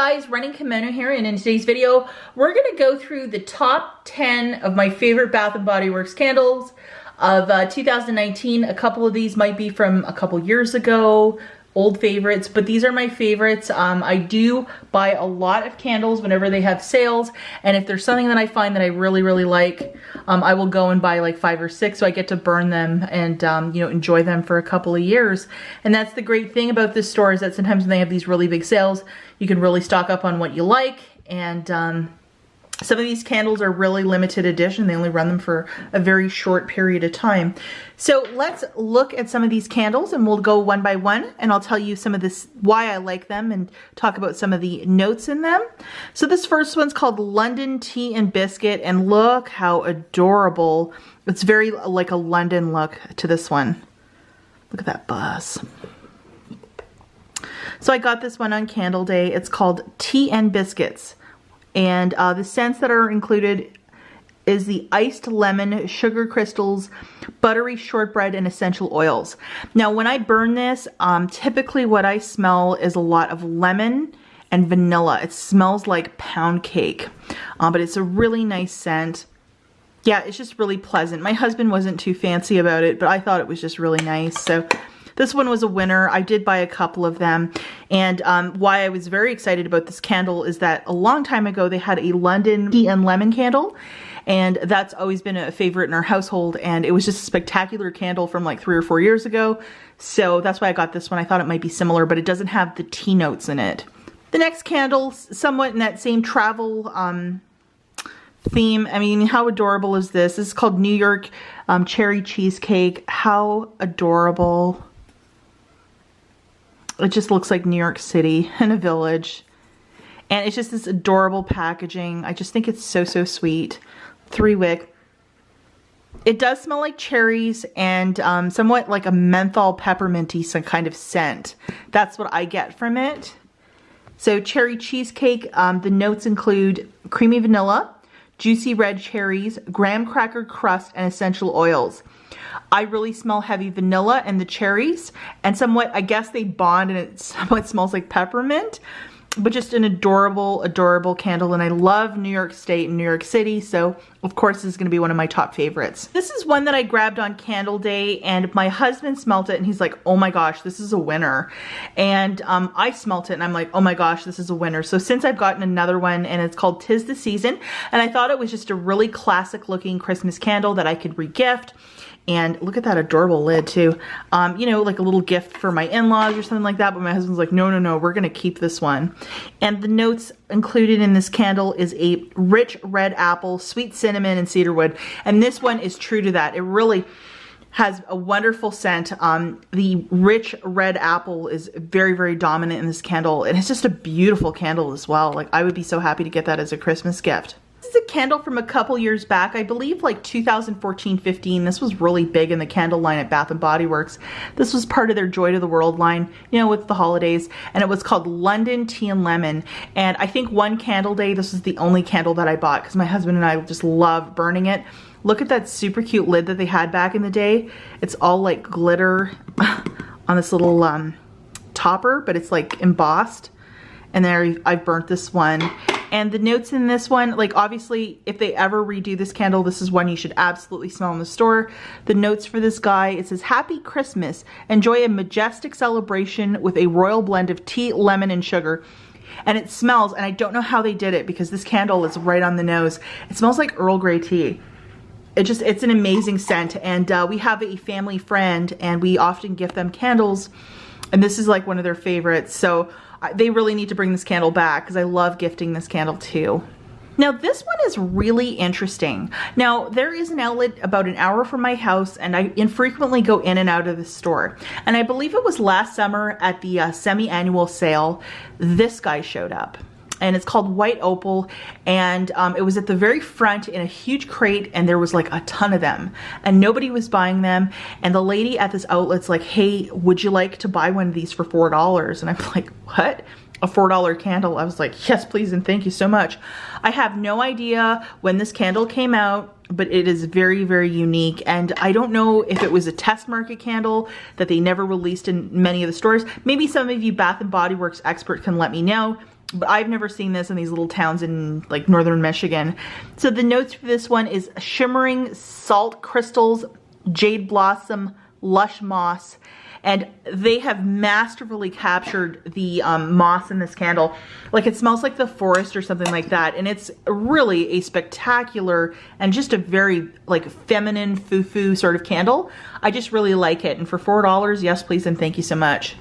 guys, running Kimono here, and in today's video we're gonna go through the top 10 of my favorite Bath & Body Works candles of 2019. A couple of these might be from a couple years ago, old favorites, but these are my favorites. I do buy a lot of candles whenever they have sales, and if there's something that I find that I really like, I will go and buy like 5 or 6 so I get to burn them and you know, enjoy them for a couple of years. And that's the great thing about this store, is that sometimes when they have these really big sales, you can really stock up on what you like. And some of these candles are really limited edition. They only run them for a very short period of time. So let's look at some of these candles and we'll go one by one, and I'll tell you some of this, why I like them, and talk about some of the notes in them. So this first one's called London Tea and Biscuit, and look how adorable. It's very like a London look to this one. Look at that buzz. So I got this one on Candle Day. It's called Tea and Biscuits. And the scents that are included is the iced lemon, sugar crystals, buttery shortbread, and essential oils. Now when I burn this, typically what I smell is a lot of lemon and vanilla. It smells like pound cake, but it's a really nice scent. Yeah, it's just really pleasant. My husband wasn't too fancy about it, but I thought it was just really nice. So this one was a winner. I did buy a couple of them. And why I was very excited about this candle is that a long time ago they had a London tea and lemon candle. And that's always been a favorite in our household. And it was just a spectacular candle from like 3 or 4 years ago. So that's why I got this one. I thought it might be similar, but it doesn't have the tea notes in it. The next candle, somewhat in that same travel theme. I mean, how adorable is this? This is called New York Cherry Cheesecake. How adorable. It just looks like New York City in a village. And it's just this adorable packaging. I just think it's so sweet. 3-wick. It does smell like cherries and somewhat like a menthol pepperminty some kind of scent. That's what I get from it. So cherry cheesecake, the notes include creamy vanilla, juicy red cherries, graham cracker crust, and essential oils. I really smell heavy vanilla and the cherries, and somewhat, I guess they bond and it somewhat smells like peppermint, but just an adorable candle. And I love New York State and New York City, so of course this is going to be one of my top favorites. This is one that I grabbed on Candle Day, and my husband smelt it and he's like, oh my gosh, this is a winner. And I smelt it and I'm like, oh my gosh, this is a winner. So since I've gotten another one, and it's called 'Tis the Season, and I thought it was just a really classic looking Christmas candle that I could re-gift. And look at that adorable lid too. You know, like a little gift for my in-laws or something like that. But my husband's like, no, we're gonna keep this one. And the notes included in this candle is a rich red apple, sweet cinnamon, and cedarwood. And this one is true to that. It really has a wonderful scent. The rich red apple is very dominant in this candle. And it's just a beautiful candle as well. Like, I would be so happy to get that as a Christmas gift. This is a candle from a couple years back, I believe like 2014-15. This was really big in the candle line at Bath & Body Works. This was part of their Joy to the World line, you know, with the holidays, and it was called London Tea and Lemon. And I think one Candle Day, this was the only candle that I bought because my husband and I just love burning it. Look at that super cute lid that they had back in the day. It's all like glitter on this little topper, but it's like embossed. And there, I've burnt this one. And the notes in this one, like obviously if they ever redo this candle, this is one you should absolutely smell in the store. The notes for this guy, it says, Happy Christmas. Enjoy a majestic celebration with a royal blend of tea, lemon, and sugar. And it smells, and I don't know how they did it because this candle is right on the nose. It smells like Earl Grey tea. It's an amazing scent. And we have a family friend and we often gift them candles. And this is like one of their favorites. So they really need to bring this candle back because I love gifting this candle too. Now this one is really interesting. Now there is an outlet about an hour from my house, and I infrequently go in and out of the store. And I believe it was last summer at the semi-annual sale, this guy showed up. And it's called White Opal, and it was at the very front in a huge crate, and there was like a ton of them and nobody was buying them. And the lady at this outlet's like, hey, would you like to buy one of these for $4? And I'm like, what? A $4 candle? I was like, yes, please, and thank you so much. I have no idea when this candle came out, but it is very unique. And I don't know if it was a test market candle that they never released in many of the stores. Maybe some of you Bath & Body Works experts can let me know. but I've never seen this in these little towns in like northern Michigan. So the notes for this one is shimmering salt crystals, jade blossom, lush moss, and they have masterfully captured the moss in this candle. Like it smells like the forest or something like that, and it's really a spectacular and just a very like feminine foo-foo sort of candle. I just really like it, and for $4, yes please and thank you so much.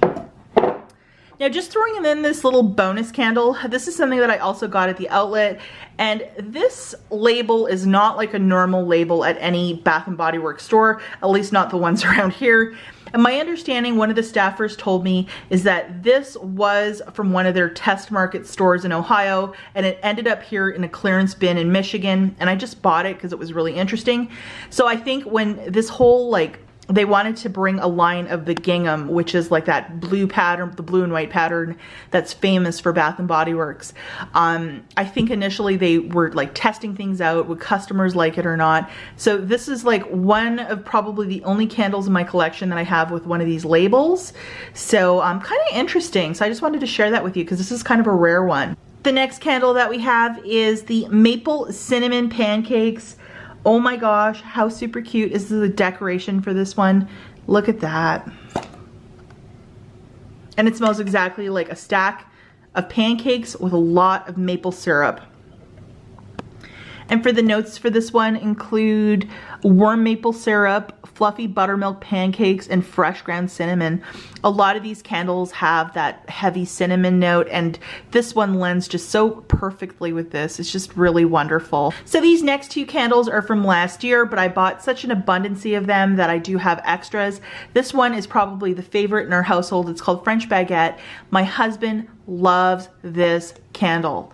Now just throwing in this little bonus candle, this is something that I also got at the outlet, and this label is not like a normal label at any Bath & Body Works store, at least not the ones around here. And my understanding, one of the staffers told me, is that this was from one of their test market stores in Ohio, and it ended up here in a clearance bin in Michigan, and I just bought it because it was really interesting. So I think when this whole like, they wanted to bring a line of the gingham, which is like that blue pattern, the blue and white pattern that's famous for Bath & Body Works. I think initially they were like testing things out, would customers like it or not. So this is like one of probably the only candles in my collection that I have with one of these labels. So kind of interesting. So I just wanted to share that with you because this is kind of a rare one. The next candle that we have is the Maple Cinnamon Pancakes. Oh my gosh, how super cute is the decoration for this one. Look at that. And it smells exactly like a stack of pancakes with a lot of maple syrup. And for the notes for this one include warm maple syrup, fluffy buttermilk pancakes, and fresh ground cinnamon. A lot of these candles have that heavy cinnamon note, and this one lends just so perfectly with this. It's just really wonderful. So these next two candles are from last year, but I bought such an abundance of them that I do have extras. This one is probably the favorite in our household. It's called French Baguette. My husband loves this candle.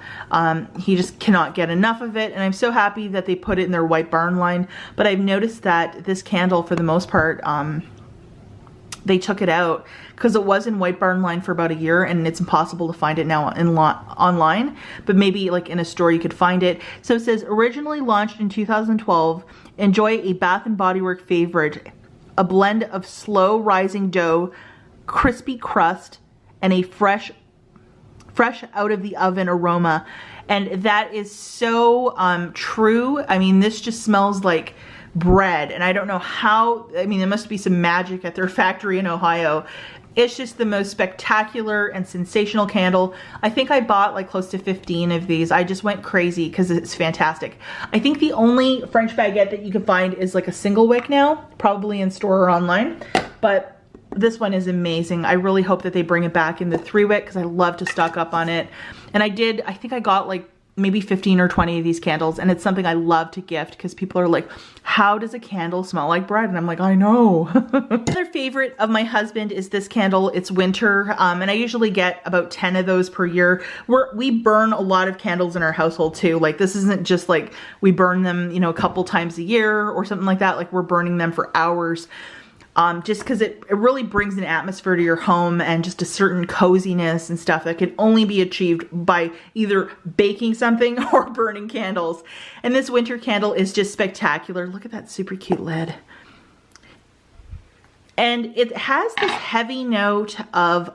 He just cannot get enough of it, and I'm so happy that they put it in their White Barn line. But I've noticed that this candle, for the most part, they took it out because it was in White Barn line for about a year, and it's impossible to find it now online, but maybe like in a store you could find it. So it says, originally launched in 2012, enjoy a Bath & Body Works favorite, a blend of slow rising dough, crispy crust, and a fresh out of the oven aroma. And that is so true. I mean, this just smells like bread, and I don't know how, I mean, there must be some magic at their factory in Ohio. It's just the most spectacular and sensational candle. I think I bought like close to 15 of these. I just went crazy because it's fantastic. I think the only French Baguette that you can find is like a single wick now, probably in store or online, but this one is amazing. I really hope that they bring it back in the 3-wick because I love to stock up on it. And I think I got like maybe 15 or 20 of these candles, and it's something I love to gift because people are like, how does a candle smell like bread? And I'm like, I know. Another favorite of my husband is this candle. It's winter, and I usually get about 10 of those per year. We burn a lot of candles in our household too. Like, this isn't just like we burn them, you know, a couple times a year or something like that. Like, we're burning them for hours. Just because it really brings an atmosphere to your home and just a certain coziness and stuff that can only be achieved by either baking something or burning candles. And this winter candle is just spectacular. Look at that super cute lid. And it has this heavy note of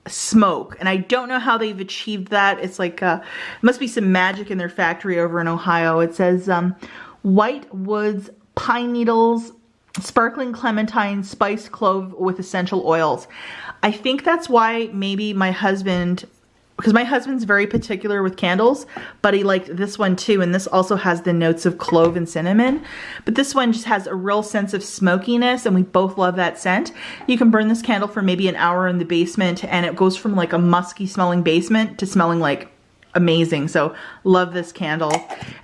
smoke, and I don't know how they've achieved that. It's like, it must be some magic in their factory over in Ohio. It says, white woods, pine needles, sparkling clementine, spiced clove with essential oils. I think that's why maybe my husband, because my husband's very particular with candles, but he liked this one too, and this also has the notes of clove and cinnamon, but this one just has a real sense of smokiness, and we both love that scent. You can burn this candle for maybe an hour in the basement, and it goes from like a musky smelling basement to smelling like amazing. So love this candle,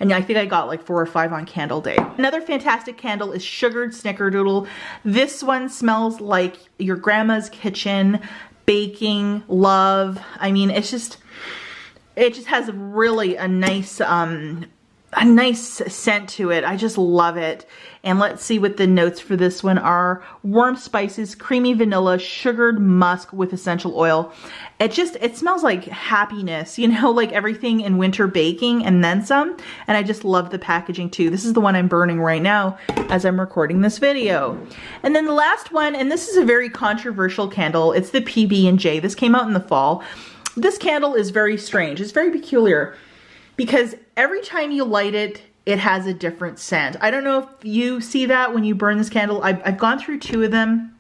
and I think I got like 4 or 5 on candle day. Another fantastic candle is Sugared Snickerdoodle. This one smells like your grandma's kitchen, baking, love. I mean, it just has really a nice scent to it. I just love it. And let's see what the notes for this one are. Warm spices, creamy vanilla, sugared musk with essential oil. It smells like happiness, you know, like everything in winter baking and then some. And I just love the packaging too. This is the one I'm burning right now as I'm recording this video. And then the last one, and this is a very controversial candle. It's the PB&J. This came out in the fall. this candle is very strange. It's very peculiar because every time you light it, it has a different scent. I don't know if you see that when you burn this candle. I've gone through 2 of them,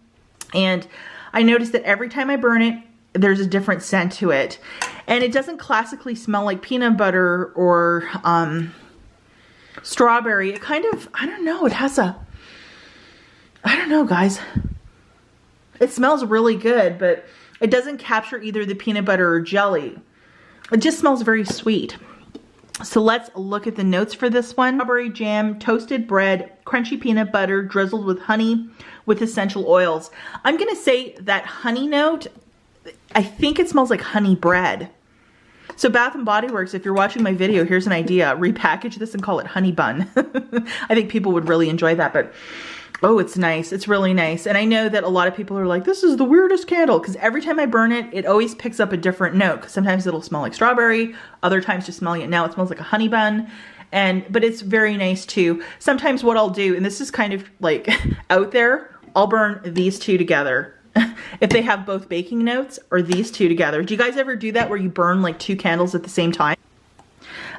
and I noticed that every time I burn it, there's a different scent to it. And it doesn't classically smell like peanut butter or strawberry. It kind of, I don't know, it has a, I don't know, guys. It smells really good, but it doesn't capture either the peanut butter or jelly. It just smells very sweet. So let's look at the notes for this one. Strawberry jam, toasted bread, crunchy peanut butter, drizzled with honey with essential oils. I'm gonna say that honey note, I think it smells like honey bread. So Bath and Body Works, if you're watching my video, here's an idea. Repackage this and call it honey bun. I think people would really enjoy that, but oh, it's nice. It's really nice. And I know that a lot of people are like, this is the weirdest candle, because every time I burn it, it always picks up a different note. Because sometimes it'll smell like strawberry, other times just smelling it now, it smells like a honey bun. But it's very nice too. Sometimes what I'll do, and this is kind of like out there, I'll burn these 2 together. If they have both baking notes, or these 2 together. Do you guys ever do that where you burn like 2 candles at the same time?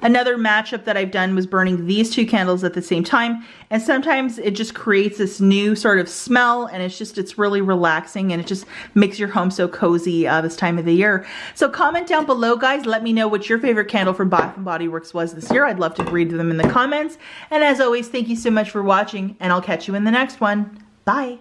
Another matchup that I've done was burning these 2 candles at the same time, and sometimes it just creates this new sort of smell, and it's really relaxing, and it just makes your home so cozy this time of the year. So comment down below, guys. Let me know what your favorite candle from Bath and Body Works was this year. I'd love to read them in the comments. And as always, thank you so much for watching, and I'll catch you in the next one. Bye.